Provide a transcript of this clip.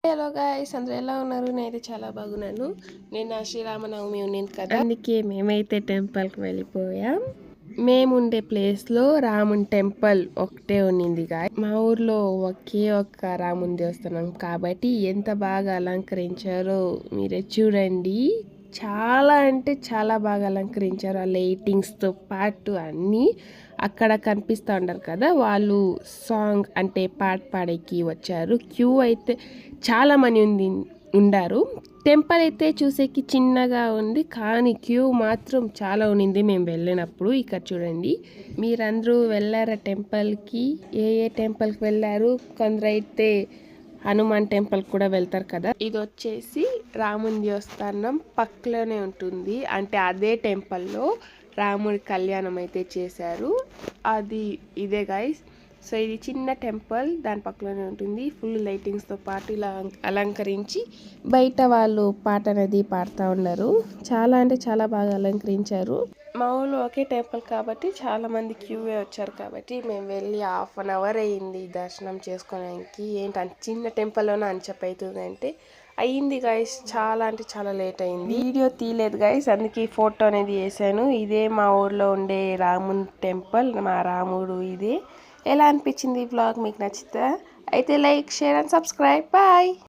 Hello guys, అందరూ ఎలా ఉన్నారు? నేనైతే చాలా బాగున్నాను. నిన్న శ్రీరామనవమి ఉన్నింది కదా, అందుకే మేమైతే టెంపుల్కి వెళ్ళిపోయాం. మేముండే ప్లేస్లో రాముని టెంపుల్ ఒకటే ఉన్నింది గాయ్. మా ఊర్లో ఒకే ఒక్క రాముని దేవస్థానం కాబట్టి ఎంత బాగా అలంకరించారో మీరే చూడండి. చాలా అంటే చాలా బాగా అలంకరించారు. ఆ లైటింగ్స్తో పాటు అన్నీ అక్కడ కనిపిస్తూ ఉంటారు కదా, వాళ్ళు సాంగ్ అంటే పాట పాడేకి వచ్చారు. క్యూ అయితే చాలా మంది ఉండారు. టెంపుల్ అయితే చూసేకి చిన్నగా ఉంది, కానీ క్యూ మాత్రం చాలా ఉన్నింది మేము వెళ్ళినప్పుడు. ఇక్కడ చూడండి, మీరందరూ వెళ్ళారా టెంపుల్కి? ఏ టెంపుల్కి వెళ్ళారు? కొందరైతే హనుమాన్ టెంపుల్ కూడా వెళ్తారు కదా. ఇది వచ్చేసి రాముని దేవస్థానం పక్కలోనే ఉంటుంది. అంటే అదే టెంపుల్లో రాముడి కళ్యాణం అయితే చేశారు. అది ఇదే గైస్. సో ఇది చిన్న టెంపుల్, దాని పక్కలోనే ఉంటుంది. ఫుల్ లైటింగ్స్తో పాటు ఇలా అలంకరించి బయట వాళ్ళు పాట అనేది పాడుతూ ఉన్నారు. చాలా అంటే చాలా బాగా అలంకరించారు. మా ఊళ్ళో ఒకే టెంపుల్ కాబట్టి చాలా మంది క్యూవే వచ్చారు కాబట్టి మేము వెళ్ళి 1/2 అవర్ అయ్యింది దర్శనం చేసుకోవడానికి. ఏంటంటే చిన్న టెంపుల్లోనే అని అవుతుంది అంటే అయ్యింది గైస్. చాలా అంటే చాలా లేట్ అయింది. వీడియో తీయలేదు గైస్, అందుకే ఫోటో అనేది వేసాను. ఇదే మా ఊర్లో ఉండే రాముని టెంపుల్, మా రాముడు ఇదే. ఎలా అనిపించింది ఈ వ్లాగ్? మీకు నచ్చితే అయితే like, share and subscribe. Bye.